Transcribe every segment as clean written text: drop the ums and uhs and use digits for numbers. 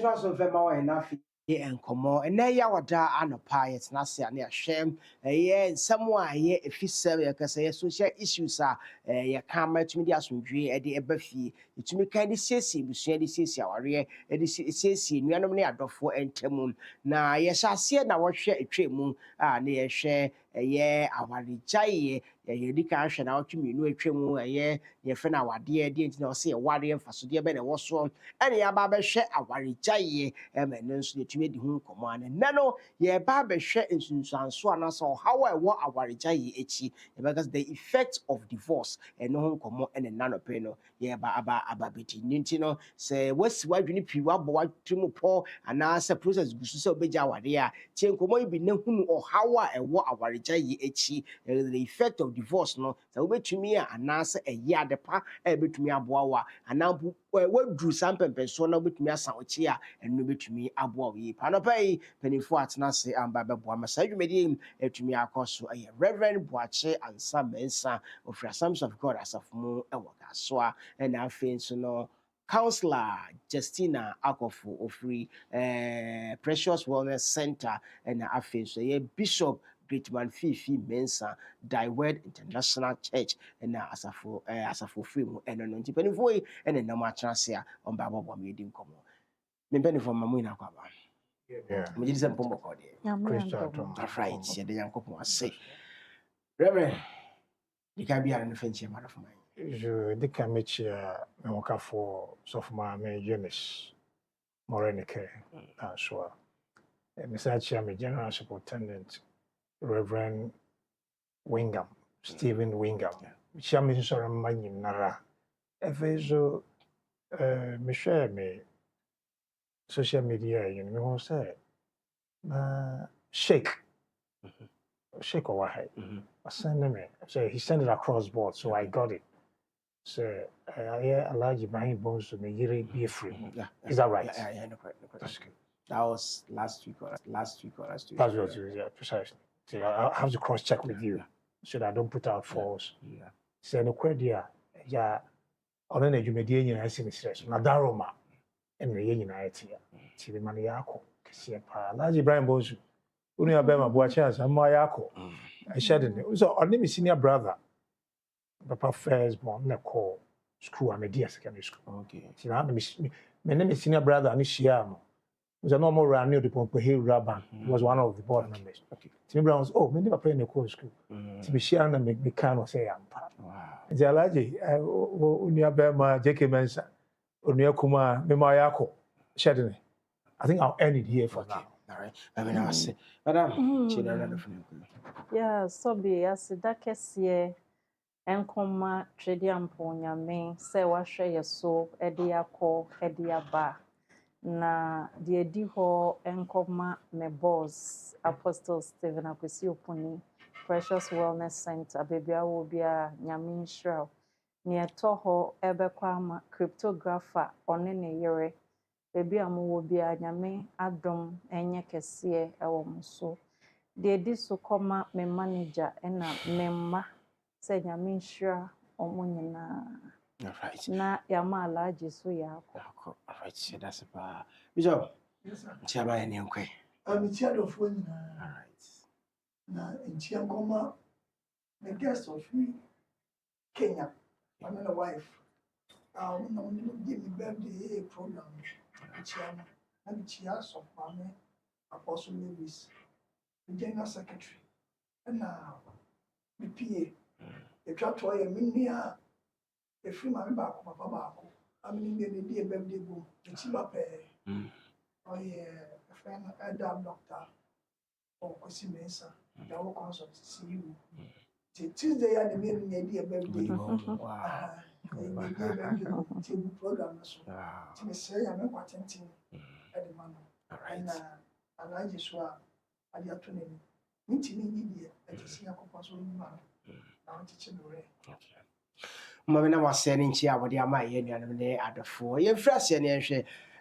trust of them enough. And come on, and now you are there and a pie, it's not say a shame. Yeah, someone here if you sell your social issues are ya camera to me as we dream at the ebefi. It's me kind of says, you see, this is our rear, and this says, you know, me out for and temun. Now, yes, I see now what share a trade moon, near share a year, our jay, a cash and out to me, no trade a year, your friend our dear, didn't know say a warrior for so dear better was wrong. And ya barber share our jay, and then so to me the home command. And nano, ye barber share in Sunswana, so how I want our jay because the effect of divorce and no home command and a nano peno, ye ba beti nintino, say, what's why you need people boy to Paul and answer process so be jawadia, Tienko be no or how I want our jay the effect of divorce no, so wait to me and answer a year the pa, a bit to me a boa, and now what drew some persona with me as a chair and no bit to me a boa. Panopay, penny for at Nancy and Baba Boama, you made him to me a cost a reverend Boache and some mensa of the sons of God as of more a worker. So, and I think so no. Counselor Justina Akofo of Free Precious Wellness Center and I think so Bishop Greatman Fifi Mensa Dywed International Church and as a for free and an antipenny and a normal transfer on Baba meeting come on. Maybe from Mamina Kaba. Yeah. We just Pombo Christian. That's right, said the young couple say. Reverend, you can be an offensive man of mine. Je dikamechi me for sophomore me Eunice Morenike so Mr. me General Superintendent Reverend Wingham Stephen Wingham Chami so ramani nara efezo me share me social media you know me say shake or what send me so he sent it across board so I got it. So I allowed you buying bones to me be free. Yeah, is that right? Yeah, no, that's good. That was last week or last week. That's what yeah, precisely. So I have to cross check with you so that I don't put out false. Yeah. So no credit, yeah. On an education, you know, I see me stress. Na daroma, and the United here. See the money yako. See a pa. Allowed Brian Bones. Only a bema boachas and my yako. I shared it. So our name is senior brother. Papa first born na call school I'm a dear secondary school. Okay. See now my name is senior brother and Shiamo. Was a normal run near the Pompe Hill Rabban. Was one of the board members. Okay. Timmy Brown was me never playing the call school. To be sharing and make me kind of say I'm part. Wow. The Alaji Unia Bema J.K. Mensa Unia Kuma Memayako Shadney. I think I'll end it here for now. All right. I mean I say Madam yeah, so be as DAAKYE Enkoma Trediampo Nyame se wahwe yeso ediako ediaba na de edi ho enkoma me boss Apostle Stephen Akwesi Opuni Precious Wellness Center bebia wo bia Nyame nhyira ne eto ho ebekwa ma cryptographer one ne yere bebia mo wo bia Nyame adom enye kese ewo mso de edi so koma me manager ena memma say Nyame nhyira omo nyina. All right. Na yama alaji so yako. All right, so that's about Bishop. Yes, sir. Chaba any unque. I'm the chair of one. All right. Now, in Chiangoma, the guest of me, Kenya, I'm and a wife. No, give me birthday program. Chairman, and the chairs of Mame, Apostle Lewis, the General Secretary, and now the PA. The tractor, a minia, the free man back, Papa Baco. I mean, the birthday boom, the Chiba Pay. Oh, yeah, a friend, a doctor, or Kwesi Mensa, the whole concert to see you. Tuesday, I made the idea birthday. Wow. Program. To say, I'm not attending at the man. And I just were at the afternoon. Meeting in India at the Singapore man. I'm teaching the way. Mamma was sending Chia with your my union at the 4 year fresh and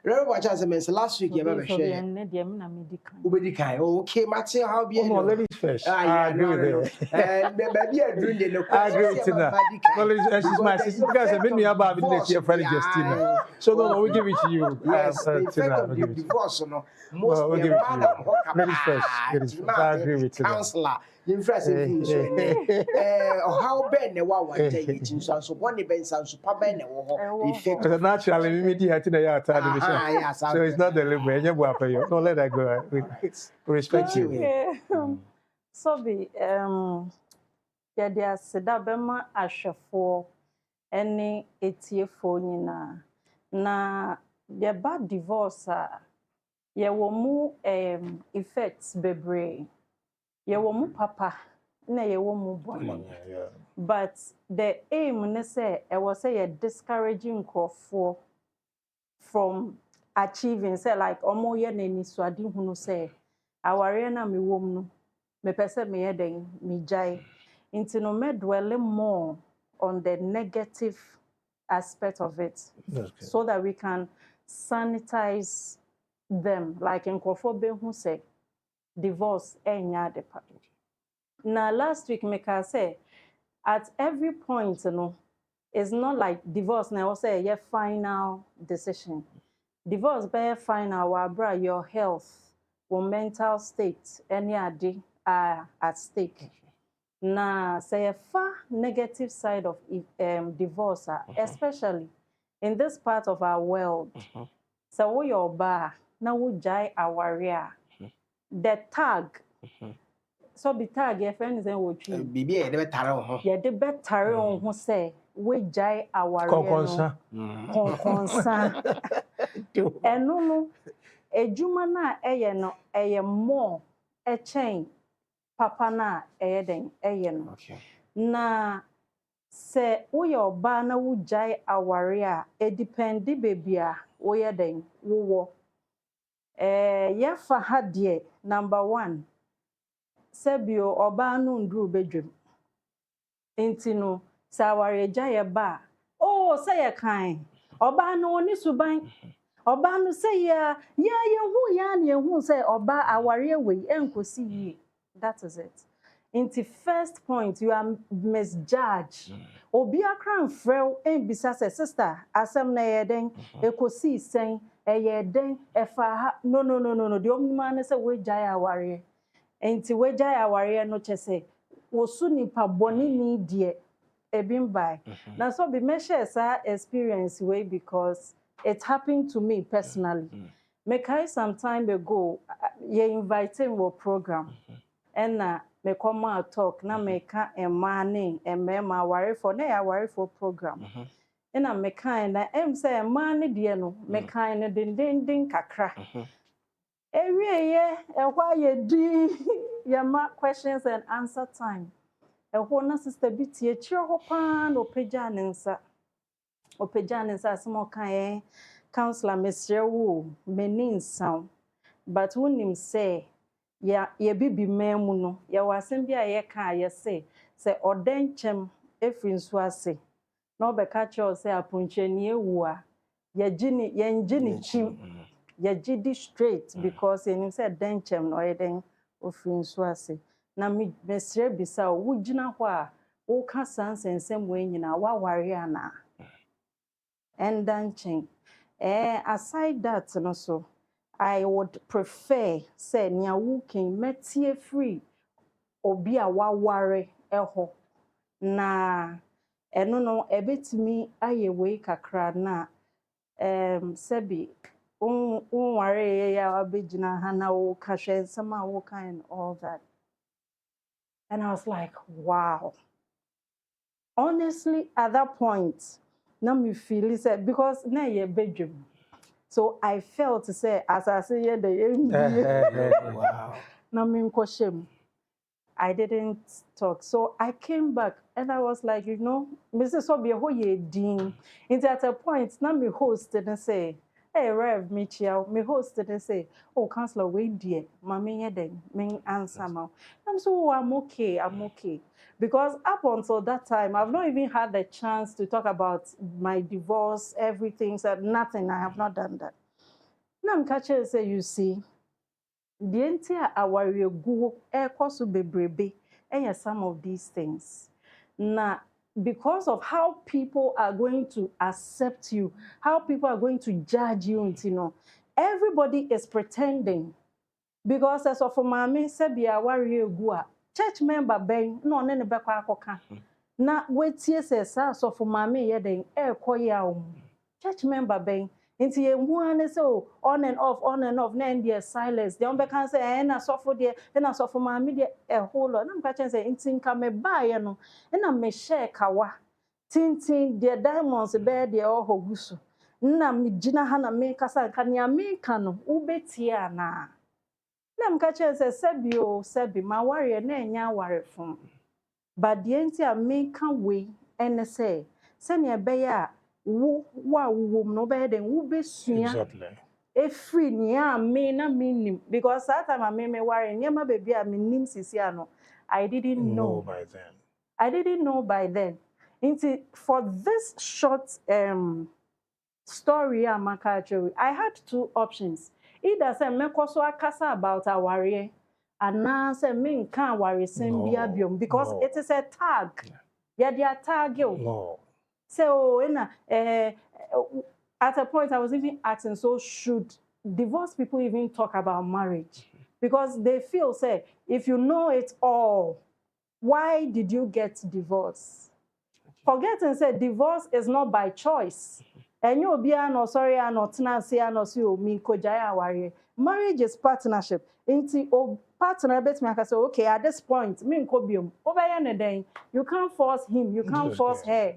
Remember what I said last week, you remember So be share. ene de me na me di kan. Ubedi kind. Okay, Matthew, how be Oh no, ladies first. I yeah, agree no, with no, no. her. Maybe I drink the I agree with Tina. No, ladies, and she's my sister because I mean about me next year, Friday Justina. So no, we give it to you. Yes, the effect Tina, of we the give it to you. divorce, no. Most Well, we'll the give it to man you. am hoka. Ladies first. Ladies first. I agree with Tina. Counselor, you first if so how ben ne wa one day eating so one ben so pa ben ne wo the effect. Naturally, we meet here today. So it's not deliberate. No, let that go. We respect you. Okay. So be yeah there seda bema ahwefo ene etiefo nyina na the bad divorce ye wo mu effects bebre ye wo mu papa na ye wo mu boni but the aim ne say e was say discouraging crofo from achieving say like omo ye na ni suade hunu say aware na me wom no me pese me ye den me jai into no me dwell more on the negative aspect of it so that we can sanitize them like in be who say divorce enya de pa now last week me can say at every point you know it's not like divorce now say your final decision divorce be final wa your health or mental state any ade are at stake na say a far negative side of divorce especially in this part of our world so we your bar na wo jai awaria the tag so the tag your friend is in wo twi Bibi e de tare ho ye de betare on ho say we jai awaria no konsa enu no ejuma na eye no eye more e chain papa na eye den eye no na se wo your ba na wo jai awaria e dependi baby a wo ye den wo ya fa ha de number 1 sebio oba no nduru bedwem enti no sa aware jaye ba oh say ye kan oba no oni suban oba no say ya hu ya na hu say oba aware we enkosi yi that is it enti first point you are misjudged obi akran frɛw bisa say sister asem na ye den ekosi sen eye den efa ha no the omnima na say we jaya aware enti we jaya aware no chese wo su nipa boni ni die ebimbai na so be measure sa experience way because it happened to me personally me kai some time ago you invite him to program and me come out talk na me ka emane emema aware for na aware for program na me kan na say emane die no me kan ne dindindin kakra ewieye ehwa ye di yama questions and answer time ehwo na sister bi tie chiro ho pa na opagya ne nsa asemo kan counselor mesrewo menin sound but wonim say ye bibi memu no ye wasem bia ye ka ye say odenchem efri nso ase na obeka cho say apuncheni ewu a ye ngini chim ye gidi straight because enim say denchem no ye den ofri nso ase na mesre bisa wo gina ho a wo ka sansensem we nyina wa ware ana and dancing aside that no so I would prefer say nya wo ken metie free obi a wa ware eho na eno no ebetimi aye we kakra na sebi ware ya abegina ha na wo ka hwensem a wo kan all that. And I was like, wow. Honestly, at that point, now me feel it because na ye bedroom. So I felt to say, as I say, yeah, the wow. Now me shame. I didn't talk. So I came back and I was like, Mrs. Obi, who ye dean? And at a point, now me host and say, hey, Rev, Michia, me hosted and say, oh, Counselor, wait, dear, Mammy, then, me answer now. I'm so, I'm okay. Because up until that time, I've not even had the chance to talk about my divorce, everything, said nothing. I have not done that. na mka say you see the entire aware go so bebrebe some of these things na because of how people are going to accept you, how people are going to judge you, everybody is pretending. Because as of mama say be aware go a church member ben no ne be kwa akoka na wetie say as of mama ye den koya church member ben nti ye hu ane say on and off na end there silence they be can say na sofo there na sofo mama there a whole lot na mka chen say nti nka me ba ye no na me share kawa tintin the diamonds be there ohogusu na me gina ha na me kasa nka ne America no ubetie ana na mka chen say sebi ma ware na enya ware fom but the enti America we ene say ne be ya wo no be den wo besua exactly free nia me na minim because that time I me ware nyema baby a minim sisi ano I didn't know by then into for this short story amaka I had two options either say me koso akasa about aware and say me nka aware sem bia biom because it is a tag yeah they tag you no. So at a point I was even asking, so should divorced people even talk about marriage? Because they feel, say, if you know it all, why did you get divorced? Forgetting, say, divorce is not by choice. And you'll be no sorry, no tenancy, no see me kojaya worry. Marriage is partnership. Into partner bet me say, okay, at this point, me kobium over day, you can't force him, you can't force her.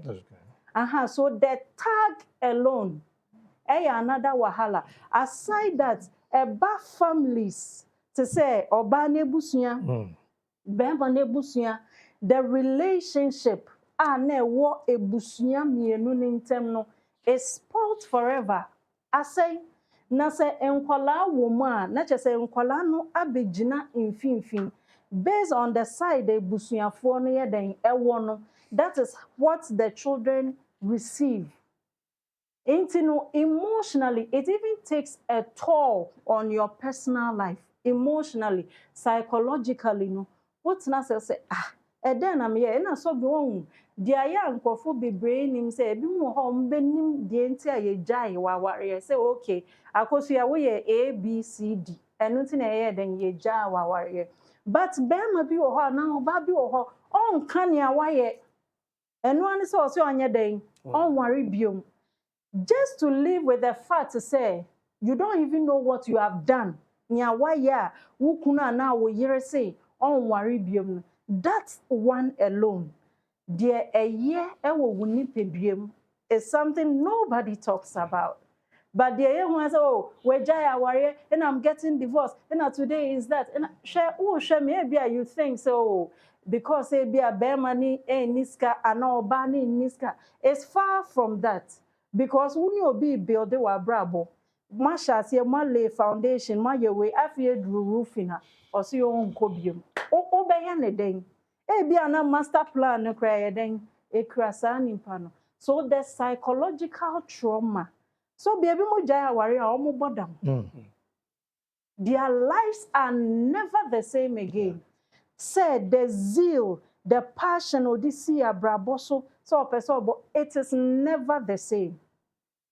So the tag alone, another wahala. Aside that, about families to say oba nebusuya, bemba nebusuya, the relationship na wo ebusuya mienu nintem no is spoiled forever. I say na se enkwala woman na che se enkwala no abegina mfimfim based on the side ebusuyafo no ye den ewo no. That is what the children receive. Emotionally, it even takes a toll on your personal life. Emotionally, psychologically, what's not say then I'm here and I saw wrong. Dear young coffee be brain say, be more home, benim the entire jai warrior. Say, okay, I could see away A, B, C, D, and nothing air than ye jar warrior. But Bama be or now, Baby or on Kanya wire. And one is also on your day, on worry biome. Just to live with the fact to say, you don't even know what you have done. Nya waya, wukuna na wo yere say, on worry biome. That one alone, dear a year ewo wuni pebium is something nobody talks about. But the young ones, oh, we're jaya warrior, and I'm getting divorced, and today is that, and share maybe you think so. Because be a bear money niska and no bani niska. It's far from that. Because when you be build wa brabo, masha see ma lay foundation, ma ye way after drew roofing or see your own cobium. O be yan den. Be an master plan no cry den a crasan impano. So the psychological trauma. So baby mo jaya warrior or mo bodam. Their lives are never the same again. Said the zeal, the passion, or this year, braboso, so it is never the same.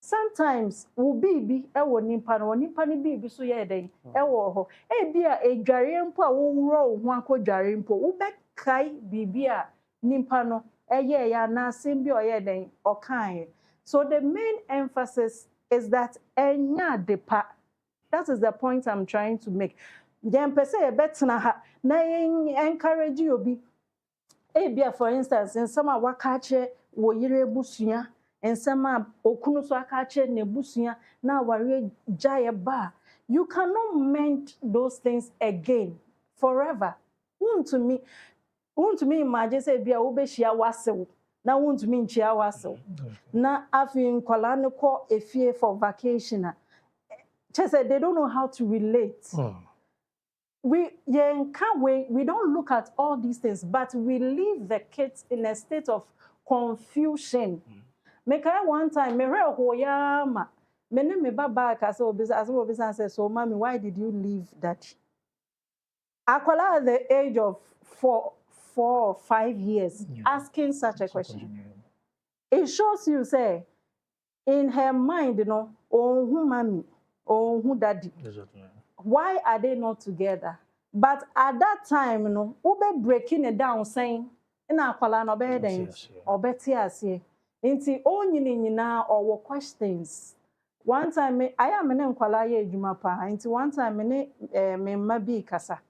Sometimes be ewo nimpa ni bibi so ye den ewo ho bia edware mpo a wo wuro ho akodware mpo wo be kai bibia nimpa no ya na asem bi oye den okan. So the main emphasis is that enya depa. That is the point I'm trying to make. Dem pese e betna ha na encourage you obi bia for instance in some wakache wo yire busua en sama okunu so akache ne busua na ware jaye ba. You cannot mend those things again forever. Want to me imagine say bia wo be hia wasew na want to me nchia wasew na afi nkwala ne ko efie for vacation. Just say they don't know how to relate. We don't look at all these things, but we leave the kids in a state of confusion. Make I one time me re hoyama me baba kasa obisa say, so mommy, why did you leave daddy? Akola at the age of 4 or 5 years asking such a question. It shows you say in her mind, oh who mommy, oh who daddy. Why are they not together? But at that time, ube breaking it down saying, "Ina akwala no be den, obeti ase." Inti o nyina or questions. One time I am in nkwala ye adwuma pa. Inti one time me ma bi kasa.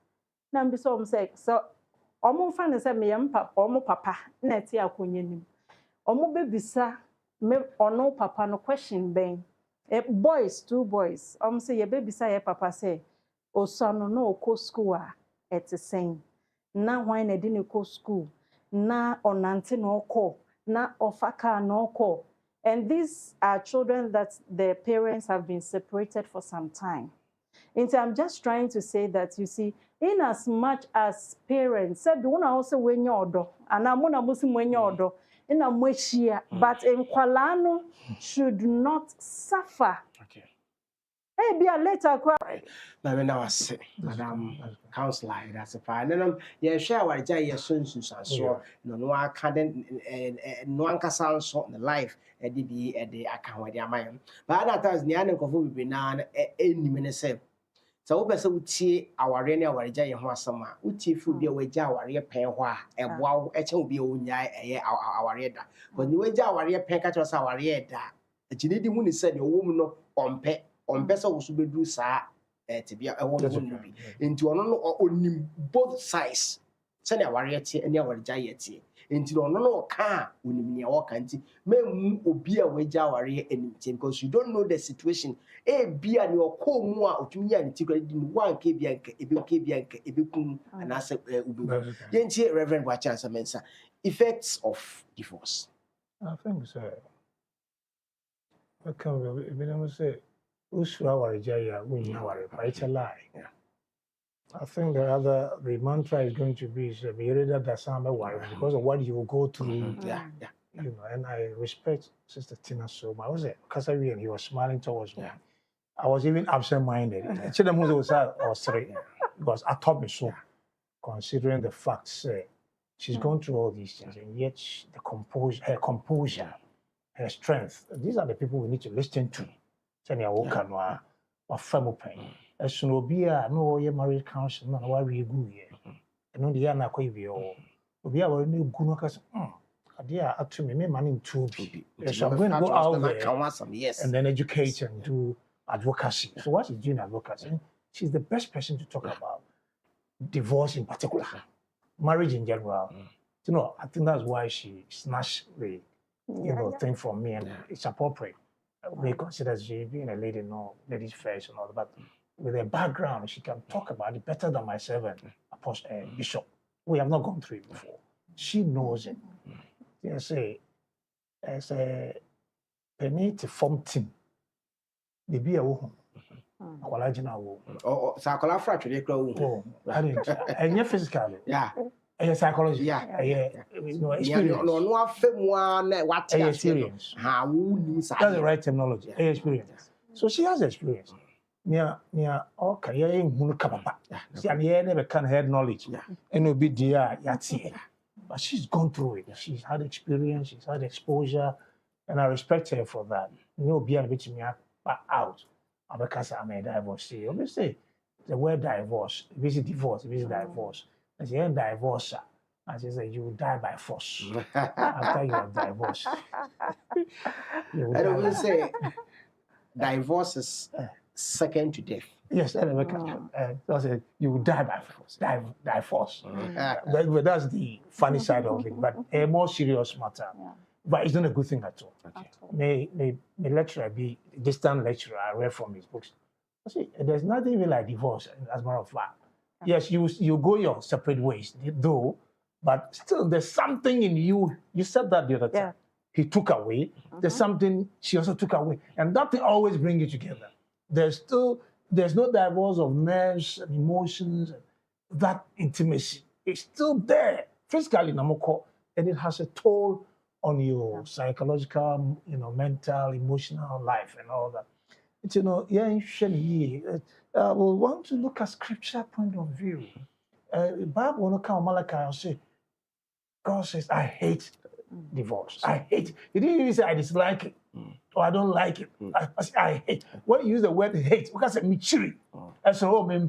Na mbi so say so omo fa ne say me yam omo papa na ti akonye nim. Omo be bisa me ono papa no question ben. Boys, 2 boys. Say ye be bisa ye papa say Osano no ko school at the same. Na why na didn't go school. Na onante no ko. Na ofaka no ko. And these are children that their parents have been separated for some time. And so I'm just trying to say that, you see, in as much as parents said, "Don't also when your do," and I'm on a Muslim when your do in a mweshia, but in Kwalano should not suffer. Okay. Hey, be a later cry. Now I say, Madam Councillor, that's a fine. And yeah, share what I soon so no I can't no one can sound so in the life at the account with your mind. But that times the other will be now any minute. So we say we our rainy our jay and summer. We food be away our rear pen wha and wow, will be our reader. When you wage our rear pen catch us our reader. The Chinese woman said your woman on pet. On person who should do sa to be a woman into on both sides. Send a variety and our giant into no car when you walk anti may be a way jawary anything because you don't know the situation. A be and your co more to me and secret in 1 kbianca, a bicum, and I said, Yenty, Reverend Wachas Mensa. Effects of divorce. I think so. I can't say. It's a lie. Yeah. I think the mantra is going to be because of what you will go through. Yeah. You know, and I respect Sister Tina so much. I was Kasari and he was smiling towards me. I was even absent-minded. Because I thought me so, considering the facts. She's gone through all these things, and yet her composure, her strength. These are the people we need to listen to. Send your work or family pain. As soon as be a no married counsel, no worry good here. And on the other, we are new Gunakas. Dear, up to me, money to be. So I'm going to go out there and then educate and do advocacy. So what is doing advocacy? She's the best person to talk about divorce in particular, marriage in general. You know, I think that's why she snatched the thing from me, and it's appropriate. We consider she being a lady, ladies first and all that, but with her background, she can talk about it better than myself and Apostle Bishop. We have not gone through it before. She knows it. As a penny to form team, they be a woman. Oh, psychological fracture, they grow. And you're physical. Yeah. And psychology. Yeah. Experience. What experience. That's the right terminology. Experience. So she has experience. Okay, she never can have knowledge. And it'll be dear, but she's gone through it. She's had experience, she's had exposure, and I respect her for that. Be a bit me out. Because I'm a divorcee. Obviously, the word divorce, visit divorce, divorce. As you end divorce, as you say, you will die by force after you have divorced. I don't say divorce is second to death. Yes, you will die by force. Die force. But that's the funny side of it. But a more serious matter. But it's not a good thing at all. May lecturer be a distant lecturer. I read from his books. See, there's nothing even like divorce, as a matter of fact. Yes, you go your separate ways, though, but still there's something in you. You said that the other time. He took away. There's something she also took away. And that thing always brings you together. There's no divorce of nerves and emotions. That intimacy is still there physically, Namoko, and it has a toll on your psychological, mental, emotional life and all that. You know, we want to look at scripture point of view. Bible no come Malachi and say, God says, I hate divorce. I hate it. He didn't even say I dislike it or I don't like it. I say I hate. When you use the word hate, because I say me chiri. I say, oh, me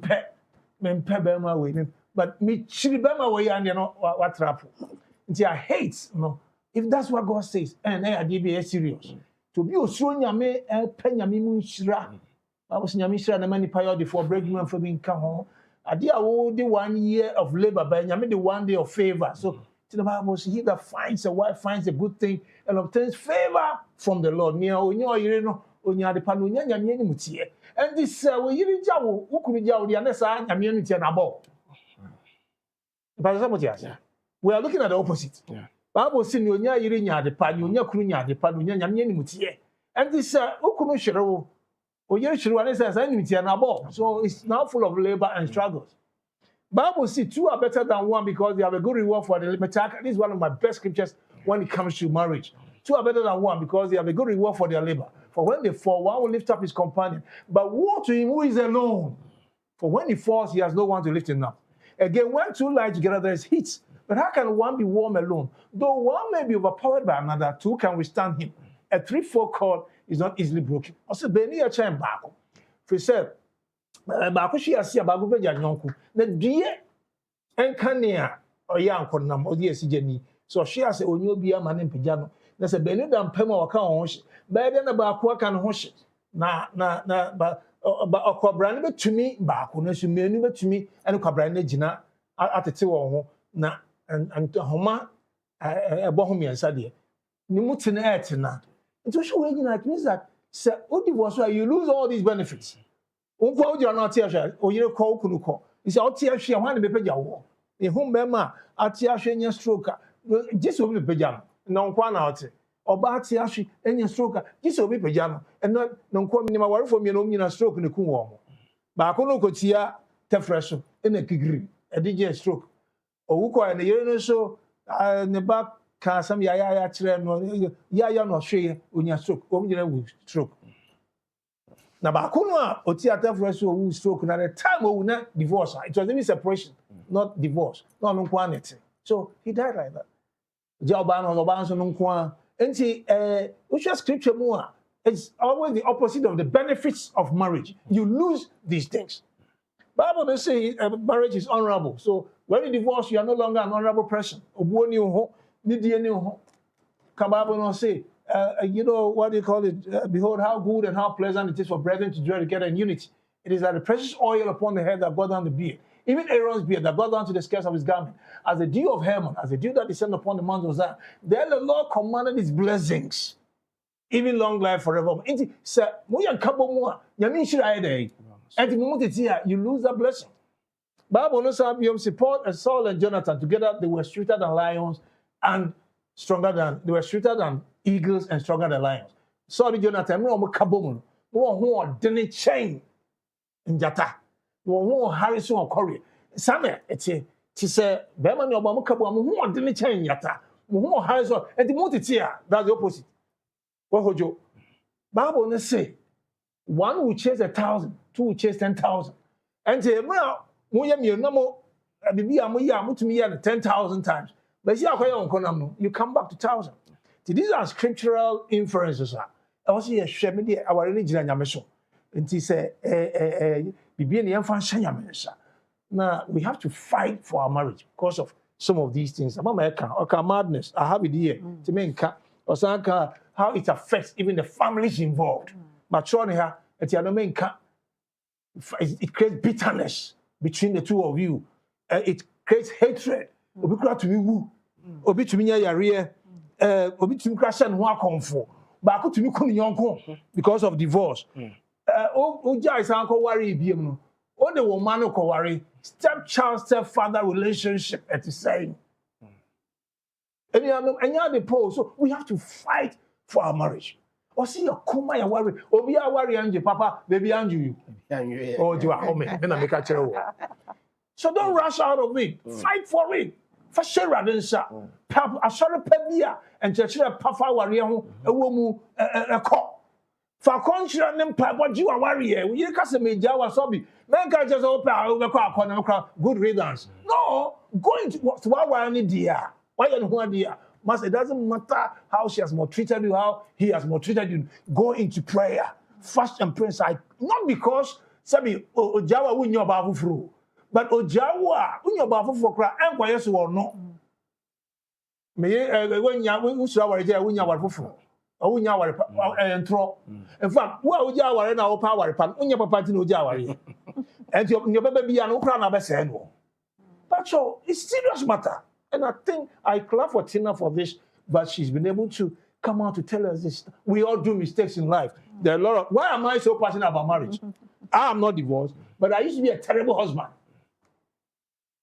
bema way. But me chiri bema way and you know what trap. Until I hate, you know, if that's what God says, and I be serious. To be osuro nyame nyame mu nhyira. I was nyame nhyira na mani pay for breakman for being come home. Ade a wo the 1 year of labor, but nyame the 1 day of favor. So the Bible says, he that finds a wife finds a good thing and obtains favor from the Lord. And this we are looking at the opposite. Bible says, and this so it's now full of labor and struggles. Bible says 2 are better than 1 because they have a good reward for the labor. This is one of my best scriptures when it comes to marriage. 2 are better than 1 because they have a good reward for their labor. For when they fall, one will lift up his companion. But woe to him who is alone. For when he falls, he has no one to lift him up. Again, when 2 lie together, there is heat. But how can one be warm alone? Though one may be overpowered by another, 2 can withstand him. A 3-4 cord is not easily broken. Also, Benny a chain back. For said, baako hwe ase abago beja nyonko na due enkania oya ankonam odi esigani so hwe ase onye obi ama ne mpagya no na se benu da mpam a waka ho hye ba de na baako aka no ho hye na ba okobra ne betumi baako na so menu betumi ene kwabra ne gina atete wo ho na homa ebo ho miensa de ni muti na etena nti hwe we gina it means that se divorce you lose all these benefits. Unko odi na ati ahwe oyire ko okunu ko isi oti ahwe ho na bepeja wo ehun bema ati ahwe nya stroke jesu obi bepeja no nko na oti oba ati ahwe nya stroke jesu obi bepeja no eno nko minima warefo mi no nyina stroke ne ku wo mo ba ko no kotia tefreso ena kigiri edige stroke owuko na yere no so ne ba ka sam ya kire no ya no hwe onya stroke o nyina wu stroke. Now, Bakuna, Otiata Fresh who stroke, now the time we not divorce. It was even separation, not divorce. No quantity. So he died like that. Jobano, Obanso, Nunqua. And see, which is scripture more. It's always the opposite of the benefits of marriage. You lose these things. Bible does say marriage is honorable. So when you divorce, you are no longer an honorable person. Bible not say. You know, what do you call it? Behold, how good and how pleasant it is for brethren to dwell together in unity. It is like the precious oil upon the head that got down the beard. Even Aaron's beard that got down to the skirts of his garment. As the dew of Hermon, as the dew that descended upon the Mount of Zion. There the Lord commanded his blessings. Even long life forever. You lose that blessing. Bible knows how support Saul and Jonathan together. They were sweeter than lions and they were sweeter than eagles and stronger than lions. Sorry, Jonathan, no more kaboom, no more didn't chain in Jata, no more Harrison or Corey. Samuel, it's a Beman Obama Kabam, more didn't chain Yata, more Harrison, and the multitia, that's the opposite. What would you? Bible will say 1 will chase 1,000, 2 will chase 10,000. And say, well, no more, to me 10,000 times. But you come back to 1,000. These are scriptural inferences. I was here, our religion, and he said, now we have to fight for our marriage because of some of these things. Okay, madness. I have it here to make how it affects even the families involved. But it creates bitterness between the two of you. It creates hatred. Because of divorce. Stepfather relationship at the same. So we have to fight for our marriage. Or see your kuma ya worry. Obi ya worry anje papa, baby anju you. Oh, you are home. Then I make a chair. So don't rush out of it. Fight for it. For sure, I didn't say. I saw a pebia and church a puffer warrior a woman a call. For contrary, nem pa what you are worrying. You can't say me Jawa sobi. Men can just open good riddance. No, go into what worry dear. Why you know dear? Master, it doesn't matter how she has maltreated you, how he has maltreated you. Go into prayer, fast and pray inside. Not because sabi Jawa win your bafu fru, but Jawa win your bafu for cry and why yes or no. Me when you should worry there win your bafu fru. Unya wari entro. In fact, who uja wari na opa wari pan unya papa ti no uja wari. And your baby be an okra na be say no. But so it's serious matter. And I think I clap for Tina for this, but she's been able to come out to tell us this. We all do mistakes in life. There are a lot of why am I so passionate about marriage? I am not divorced, but I used to be a terrible husband.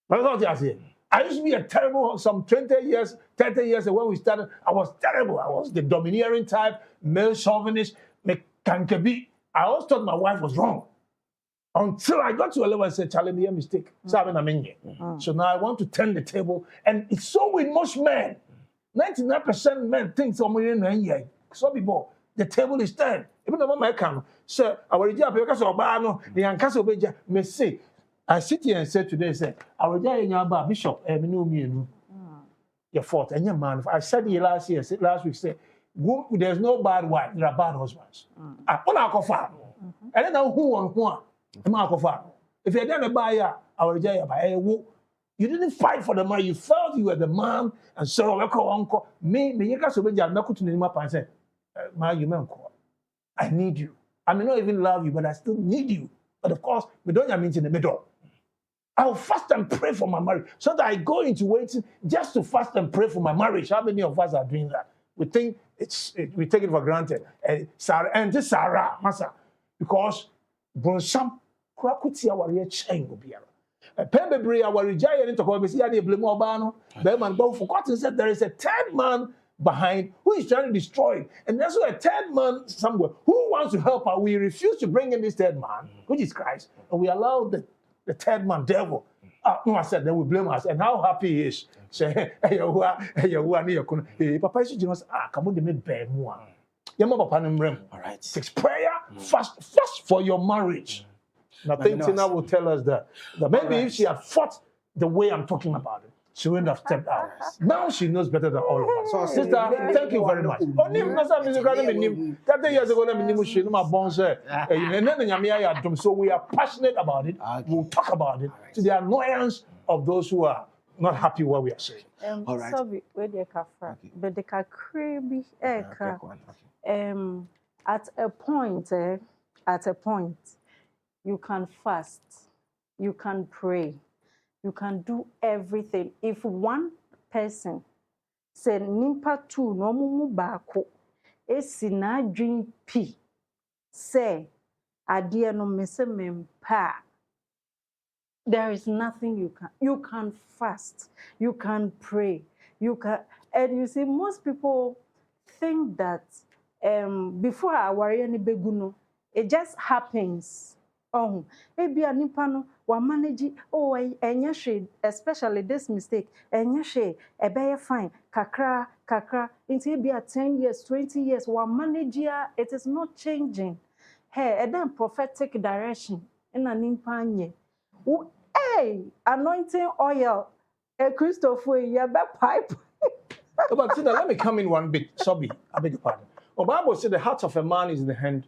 That's what I say. I used to be a terrible, some 20 years, 30 years ago when we started, I was terrible. I was the domineering type, male chauvinist, mekankebi. I always thought my wife was wrong. Until I got to a level and said, Charlie, made a mistake. So now I want to turn the table. And it's so with most men. 99% men think so people, the table is turned. Even though my can, sir, our job, because of Bano, the Ancaso may say, I sit here and say today, say, our bishop, your fault, and your man. I said here last week, say, there's no bad wife, there are bad husbands. And then who on one, if you're done a buyer, our you didn't fight for the man, you felt you were the man, and so uncle, me, you can't say, I said, I need you. I may not even love you, but I still need you. But of course, we don't have means in the middle. I'll fast and pray for my marriage. So that I go into waiting just to fast and pray for my marriage. How many of us are doing that? We think we take it for granted. And this Sarah, Masa, because Bronsam, Krakutia warrior chain will be a Pembebre, our giant into Corbisia, blame Obano, Berman, but forgotten said there is a third man behind who is trying to destroy it. And there's a third man somewhere who wants to help her. We refuse to bring in this third man, which is Christ, and we allow the third man, devil. I said, then we blame us. And how happy he is. Say, hey, Papa, you must come on, the mid bed more. All right. Takes prayer, fast for your marriage. And I think Tina will tell us that maybe if she had fought the way I'm talking about it, she wouldn't have stepped out. Now she knows better than all of us. So, sister, thank you very much. 30 years ago, so we are passionate about it. We'll talk about it to the annoyance of those who are not happy what we are saying. All right. But at a point, you can fast, you can pray. You can do everything. If one person said nimpa two no mumu bako esi na dream p say adie no mese mempa, there is nothing you can fast, you can pray, you can. And you see, most people think that before our any beguno, it just happens. Oh, maybe a nimpano wa manage. Oh, enya especially this mistake. Enya a be fine. Kakra. Into be 10 years, 20 years. Wa manage it is not changing. Hey, and then prophetic direction in a nimpanye. Hey, anointing oil. A Christopher, you pipe. But Tina, let me come in one bit. Sorry, I beg your pardon. The Bible said the heart of a man is in the hand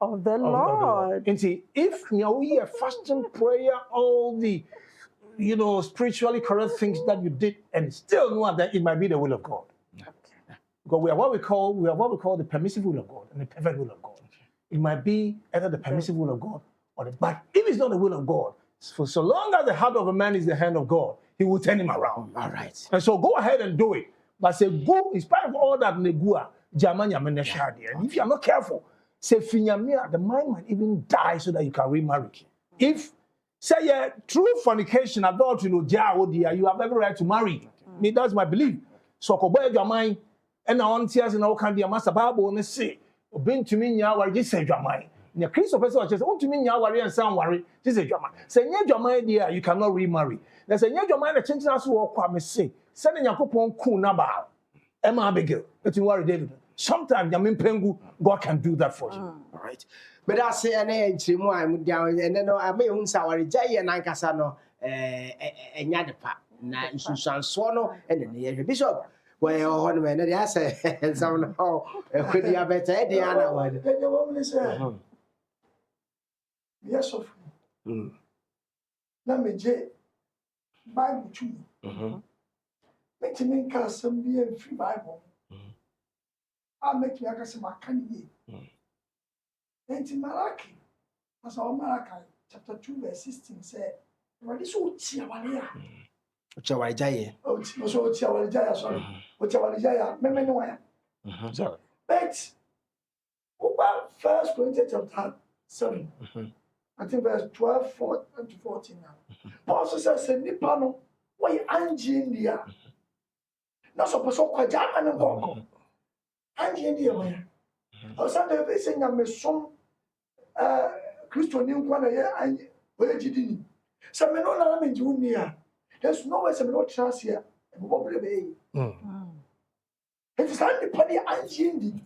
of the Lord. And see, if we are fasting, prayer, all the, spiritually correct things that you did, and still know that it might be the will of God. Okay. Because we are what we call the permissive will of God and the perfect will of God. It might be either the permissive will of God or but if it's not the will of God, for so long as the heart of a man is the hand of God, he will turn him around. All right. And so go ahead and do it. But say go, in spite of all that negua, and if you are not careful, say the mind might even die so that you can remarry. If say true fornication, adultery, you have every right to marry. Me, that's my belief. So go your mind, and now on tears and all can be a master Bible and say, been to me now, just say your mind. Your Christ person just want to mean worry and sound worry. This is your mind. Say your mind, dear, you cannot remarry. There's a your mind, a change us walk, say, sending your coupon cool naba. Emma Abigail, but you worry, David. sometimes I mean pengu God can do that for you. All right. But I say an entry more I'm down and then I may own sour jay and Ankasano Yadapa. Na Susan Swano and the Bishop. Well, on when I say somehow could you have better Diana one? The woman is yes of na me je Bible to me. Make me cast some be free Bible. I make me a some candy. Enti Malachi, as our Malachi, chapter 2, verse 16 said, what is so Chiawalia? Chawajay. Oh, so Chiawalia, sorry. What Chiawalia, Memenoya. Sorry. But, about 1 Corinthians chapter 7, I think verse 12 to 14 now. Paul says, Nipano, why Angie India? Not so quite Japan and Congo. Angie India, man. I was saying, I'm a son. Christo ni nkwa na ye anye we gidini se me no na me jiwu ni a there's no way se me no chance here e bo bre be it is only padi anje ndi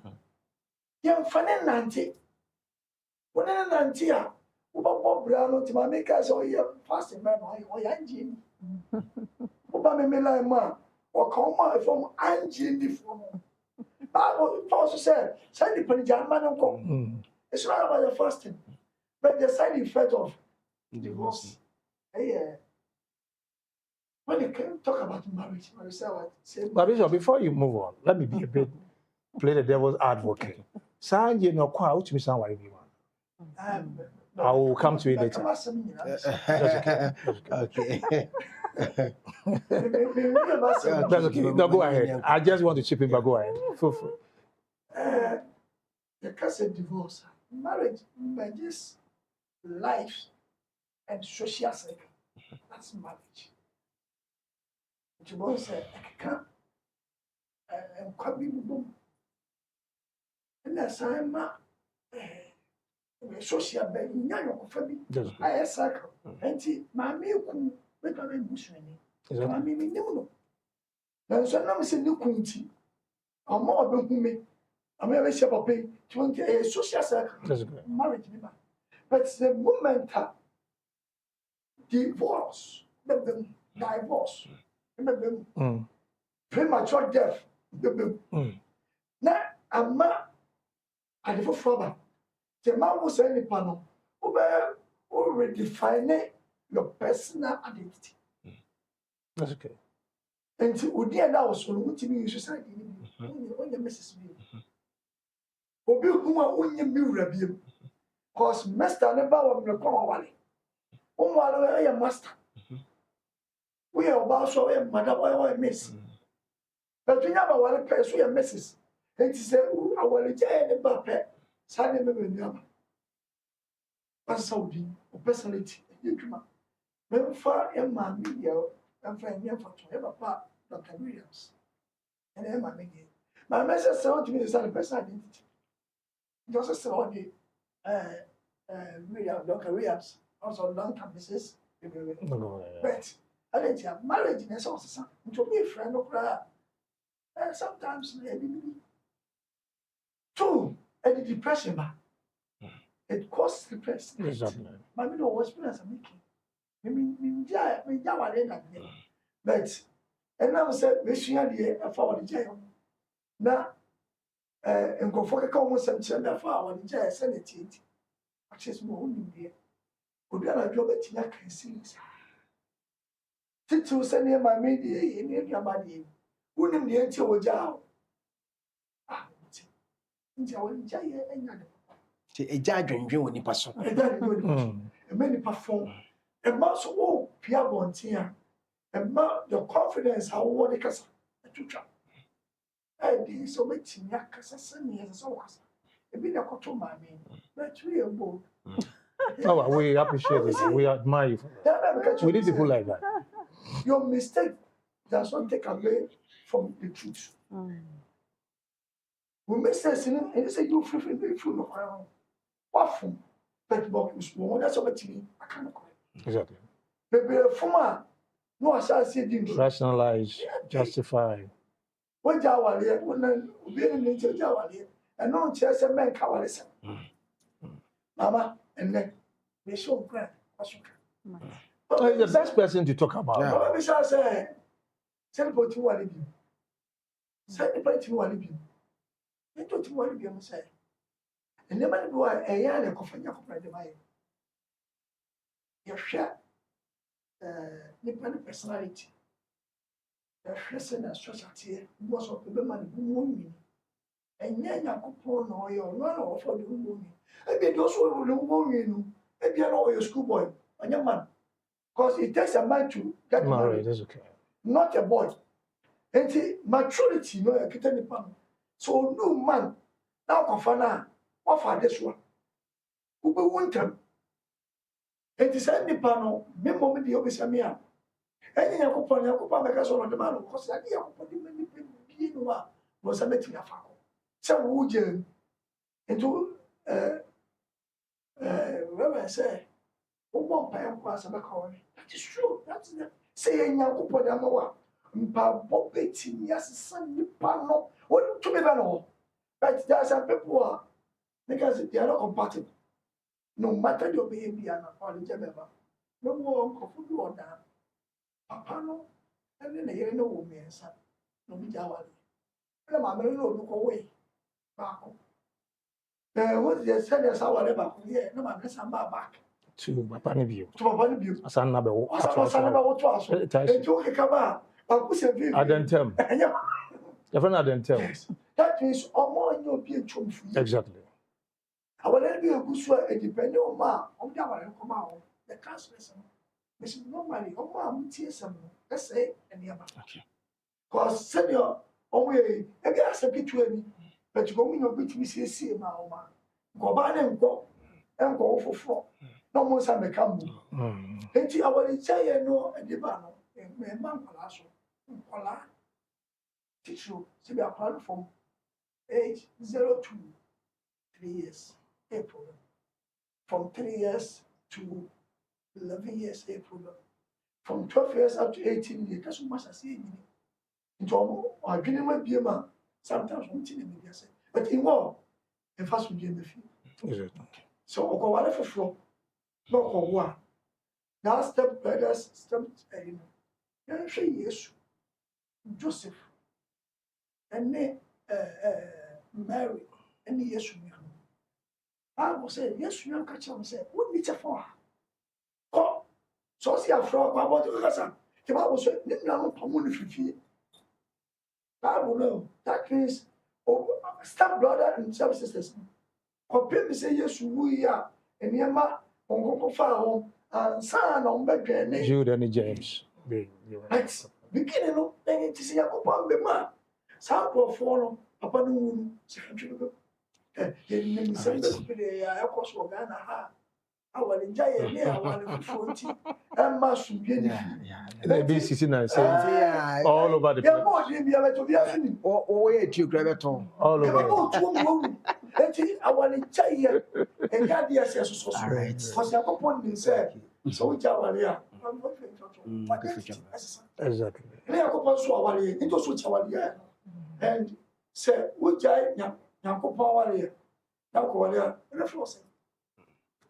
ye mfane nante wona nante a wo bo bra no ti ma make us o ye fast man o ye anje ndi wo ba me la ma o ka o ma from anje ndi from Bible also said send the padi jama no ko it's not about the fasting. But the side effect of divorce, when you can talk about marriage, I say what? But Bishop, before you move on, let me be a bit play the devil's advocate. Sanjay no kwa which me sound like I will come to it later. Okay. That's okay. No, go ahead. I just want to chip in, but go ahead. Feel free. The case of divorce, marriage, just life and social circle. That's marriage. But you both say, I can't, and quite be boom. And that's I'm social being, I circle. And see, my meal could make a bushing. I mean, no. Now, so now I'm saying, no, Kunti. I'm more than me. I'm a social pay 20 social circle. Marriage, but the moment divorce, divorce, premature death, now I'm not at the forefront. The man was any panel who redefine your personal identity. That's okay. And to Udia now was on what you mean society. When you misses me. Obi who are only me because master never will be called one. Master. We are about so a mother or a miss. But we have our person, we are misses. And he said, I will return the bape. Sunday, maybe Saudi or personality. When far Emma media and friend here for to have a part, Dr. Williams. And Emma Miguel. My message said to me is a person identity. Just saw the Dr. Williams, also long campuses. But I didn't have marriage in a source. To be a friend of her. Sometimes, two, and the depression, it causes depression. My middle was experience making. But, and now said, Miss Yadia, I found the jail. Now, and go for a common sense and therefore when the jail sanity, which is more than dear. Could be a job at Yak and sees. Tito send him my media in your body. Wouldn't the answer was out. Ah, a judge and you when you pass on. And many perform. And most of all, Pierre Bontier, and your confidence, how what they can say. And so much in Yakasasani as always. A bit of cotton, my mean, but we are both. Oh, we appreciate it. We admire you for that. We need people like that. Your mistake does not take away from the truth. We may say, and you say, you free from the food of our own. What from? But Bob is more, that's what I can't call it. Exactly. Baby, for no, as I said, Rationalize, justify. What Jawali, when we in the Jawali, and no chess and men cowards. Mama, and then they show grand. He's the best person to talk about. Yeah. But we shall say, celebrate you want to be. Celebrate you want to be. You don't want to be, I say. And the man who are a young and coffin, you can divide. Your share, the personality. Your person and society was of the man who won. And then you could or your run or for the woman. And then those who will won you, and you know your schoolboy and your man. Because it takes a man to get married. That's okay. Not a boy. And maturity, no, I can't pan. So, no man, now confana, offer this one. Who will want him? And it's any panel, me moment the office of me. Any Yakupan, because of the man, because I Yakupan was a meeting of Fako. So, would you into Reverend say, one payam was a call. That is true. That's the saying Yakupan. But betting yes, son, panel. What to be done? But there are some people because they are not compatible. No matter your behavior or the jabber, no more of food or down. Papa no, and then they no woman, son, no be jawali. And my mother no look away. Back. What they said is our level here, no man, I'm back. To Papa Nibu. To Papa Nibu. As I never what was it? They took a cabal. I don't tell. Your friend, I don't tell. That is all your being true. Exactly. I will let you a good swear and depending on ma, on the come out. The councillors, Mrs. Normally, on ma, tears some, let's say, and the other. Okay. Because senior, away, and get us a bit to any, but you go in your bit to see ma, go by and go for four. No more some become. And I will say, no, and the banner, and my man, Palasso, Pola, teach you, see, we are planning from age 0 to 3 years. April. From 3 years to 11 years, April. From 12 years up to 18 years, that's what I say. Into our dream be a man. Sometimes one thing in the say, but in war, the first will be in the field. So, I'll go whatever from no war. Now, step brothers, step, yes, Joseph, and then Mary, and yes, Bible said, yes, you can catch him. Say, what need for her? Oh, so see a frog about the Gaza. The Bible said, no, community. Bible no, that means, step brother and step sisters. Compare me say, yes, we are, and Yama, on go far home, and son on bed, Jude and James. Right, beginning, then it is a couple of man. Some will follow upon the moon, second. In December, I was Ghana. I will enjoy a year, I will 40, and must be Maybe 69 all over the place. Oh, yeah, you grab it all. All over. I will enjoy here, and that year says so. Because I upon me said, so Javalia. Exactly. And said, would I? Power here. Now, Korea, and a flossing.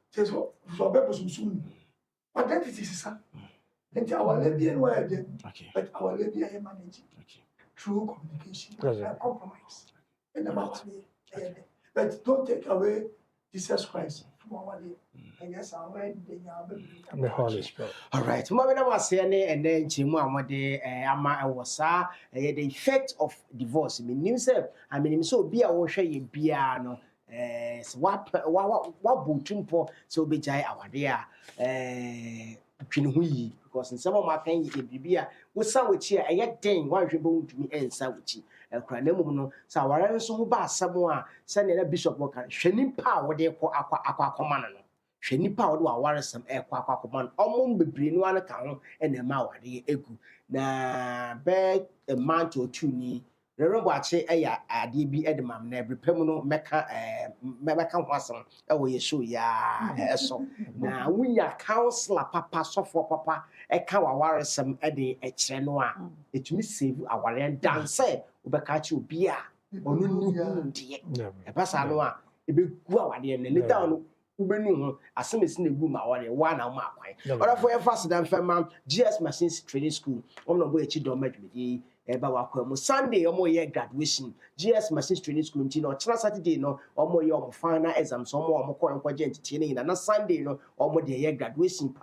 Says what? So, Bepos, identity is a and our Libyan word, but our Libyan managing true communication and compromise. And about me, but don't take away Jesus Christ from our day. I guess I'll read the Holy Spirit. All right. Mabena was saying, and then Chimu Amade, Ama Awasa, the effect of divorce. I mean, himself, I mean, so be a washer, you be a no, what bootumpo, so be jay our dear, Pinhui, because in some of my pain, you be a with Sawich here, and yet dang, why you going to me and Sawich, and Cranemuno, Sawaran so bad someone, sending a bishop worker, Shenim power, they call aqua command. Hwɛ nipa a wɔde wawaresɛm ɛkɔ akɔkɔma no ɔmo bebree no ano ka ho ɛna ɛma awade egu na bɛɛ a month or two ni Remember ache eya ade bi edemam na ebrepem no meka ho asem e wo ye show ya eso na wunya counselor papa sofo papa e ka wawaresem e de e kire no a etumi save aware dance obeka che obi a onu ni hu de e pasa no a ebegu awade na later no ubenu ho asem esi na egu ma aware wa na ma akwan ora for e fast dan fema GS Machines Training School omno bo echi do madwedi eba wakwa Sunday omo ye graduation GS Machines Training School nti no chira Saturday no omo ye omo final exams omo ko nkwaje ntiti ne na Sunday no omo de ye graduation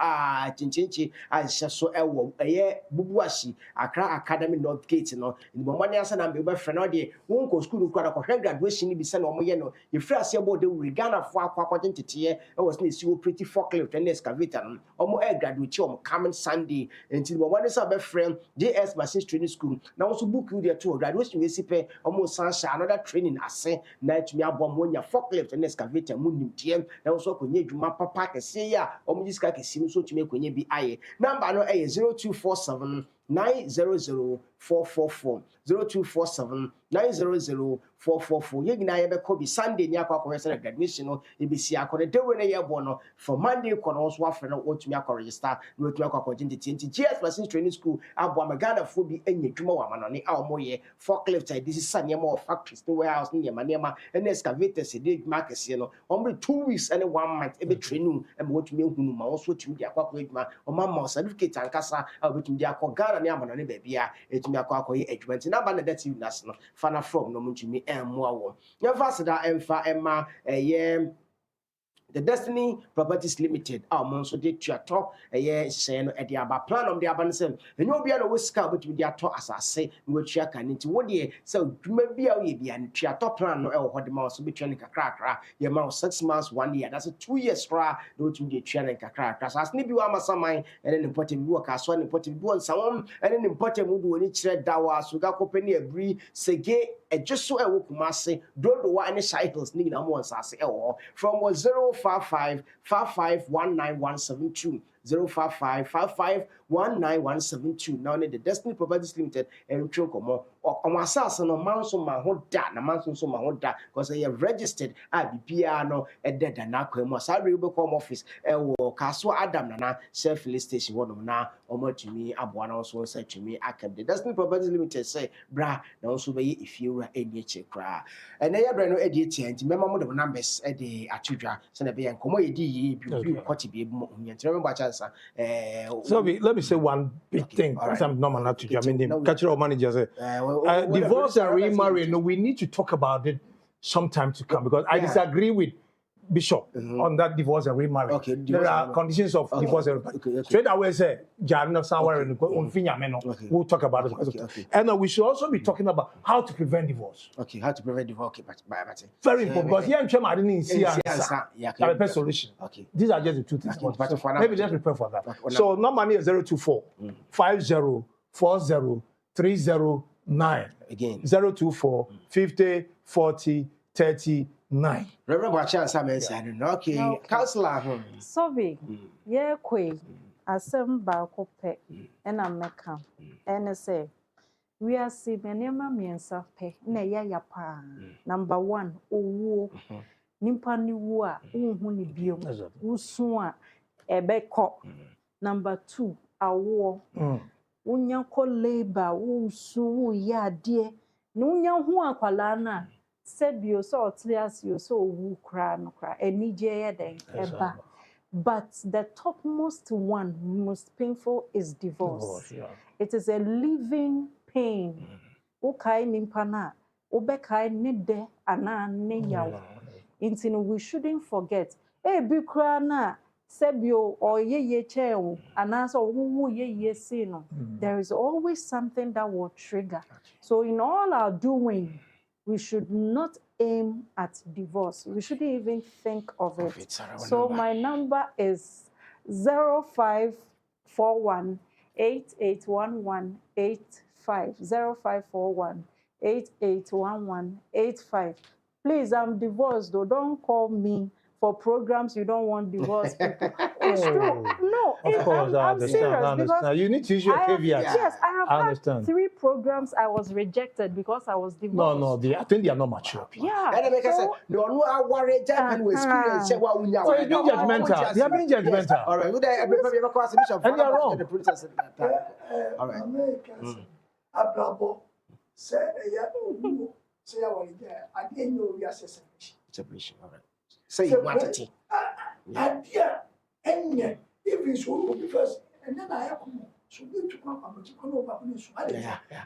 chinchinchi a hye so ewo ye bubuashi Accra Academy North Gate no ni mo mane asa na be frɛ no de won school ko ko hwe graduation ni bi se na omo ye no ye frɛ ase bo de Ghana fo akwaje ntiti ye e was na si operative forklift and excavator no omo graduate omo coming Sunday nti mo mane sa be frɛ GS Machines Training School na also book you there too graduation we sipe almost another training ase na tumi abom wonya forklift and excavator mu nimtiem na also konye dwuma papa kese ya omujiska kese mu so tumi konye bi aye number no 0247 900 444 0247 900 444 yegina ye be ko bi Sunday ni akwa kwese graduation no e be si akọ de we na ye bo no for Monday ko no so afre no otumi akọ register no otumi akọ continue GS Machines Training School abo Ghana fo bi enya dwuma wa manone a omo ye forklift I this is anya mo factories no warehouse ni manema and excavators e dey dwuma kese no omo 2 weeks and 1 month e be training e be otumi ehunu ma so otumi di akọ dwuma omo ma certificate ankasa a otumi di akọ Ghana ni amanone ba bia etumi akọ ye adwuma na ba na that you nas no fana from no mutumi emmoa wo never sada emfa emma the Destiny Properties Limited monso de tuato se no e de aba plan of de aba nsem enyo bia no wosika obetumi de ato asase no watua kan nti wo de se dwuma bia wo ye bia no tuato plan no e wo hode ma so betwa ne kakra ye ma 6 months 1 year that's 2 years ra no tumi de tua ne kakra so as ne bi wa masaman ene ne potem bi wo ka so ne potem bi wo nsawom ene ne potem wo do ni kire dawa so ga kopeni abri sege ejeso e wo kumase dodo wa ne cycles ni na mo nsase e wo from 055 5519172 055 now the Destiny Properties Limited and Chunkomo or Omasas no manso mahoda na manso so mahoda because they are registered at piano at dead and Nakwemo Salary Become office Castle Adam Nana self station one na omo to me abuana also said to me I can the Destiny Properties Limited say bra na also be if you are a nature cry and they are brand new edition and remember the numbers at the atudra so na be and come ye be quite be remember so let me say one big thing. Because I'm normal not to jam in. Cultural managers say divorce and remarry. No, we need to talk about it sometime to come because I disagree with Bishop on that divorce and remarry. Okay, there are conditions of divorce and remarry. Straight away say, we'll talk about it. And we should also be talking about how to prevent divorce. Okay, how to prevent divorce. Okay, but very important because here I didn't see a solution. Okay, these are just the two things. Maybe let's prepare for that. So normally 024 50 40 309 again 024 50 40 39. Reverend Bachan Samen okay, counselor. Sorry, yeah, kwe, asem ba kope, ena meka, ene say, we are see menema miensa pe, ne ya yapa. Number 1, owo, nimpa ni wa, ni biom, usua, ebeko. Number 2, awo, unyanko labor, usu, ya die, nunya huwa kwa lana. Said you so clears you so woo cry no cry any then eba. But the topmost one, most painful is divorce. It is a living pain. Okay, nimpana, obekai nede ana ne yaw. Intino we shouldn't forget. Bi cry na sebio or ye chew anaso woo ye sino. There is always something that will trigger. So in all our doing, we should not aim at divorce. We shouldn't even think of it. So my number is 0541 881185 0541 881185. Please, I'm divorced though. Don't call me for programs you don't want divorced people. It's true. No, Of course, I I'm understand. serious I because understand. You need to issue a caveat. yes, I have I had understand. 3 programs I was rejected because I was divorced. I think they are not mature. Yeah. And make us say, no, no, I worry, Japan will experience. Say, well, we So you're being judgmental. They are being judgmental. All right, would I ever be across the bishop? And they are wrong. The princess at that time. All right. Americans, Abrabo, say, say, I didn't know we are Separation. All right. Say you want it. Idea, and yet, even so, because, and then I have so we took my family to come over and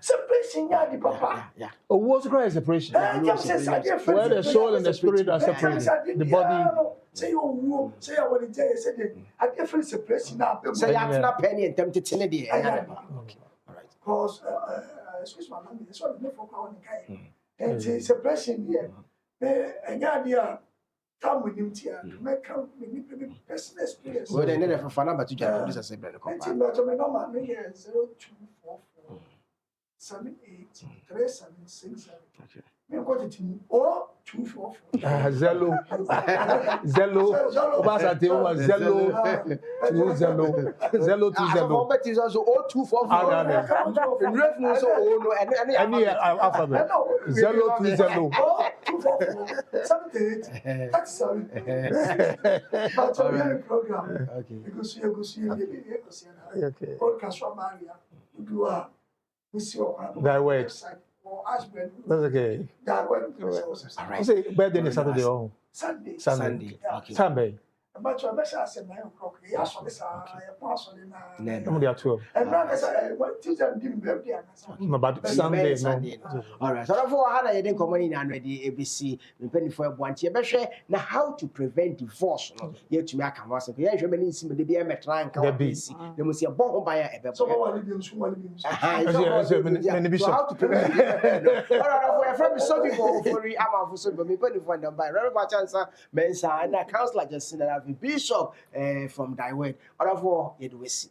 separation, yeah, the papa. Yeah. Oh, what's Christ separation? Where the soul and the spirit are separated. The body. Say you say I want to say I different separation now. Say you have not penny and tempted to the Okay. All right. Because excuse my language, that's what the folk are on and separation here. And yeah, come with him here to make come with personal experience. Well, then if for number 2 this is a better And to me, no man, 0244 78 3767. Okay. Me got it in or 244. Zello. Obasa te uma Zello. Zello to Zello. But is also 0244. In reference to Any alphabet. Zello to Zello. 244 78 37. But a program. Okay. Because you go see Okay. all Caswa Maria. You are That works. Or husband. That's okay. That way. All I right. say birthday is Saturday. Oh, Sunday. Sunday. Okay. Sunday. But your best I said 9 o'clock. Yes, on this pass on in. No, they are 12. And now I went to them didn't birthday. No, but Sunday, no. Sunday. All right. So therefore, how you didn't come in and ready ABC, me penny for one tea. But now how to prevent divorce? You to make a was. Yeah, you may see me be a metran. There must be a bomb by a So what did you so what did you so how to prevent divorce? All right. From so people for I'm out for so me penny for them by Reverend Chance Mensa and a counselor just seen that Bishop from Daiwed. Therefore, you do see.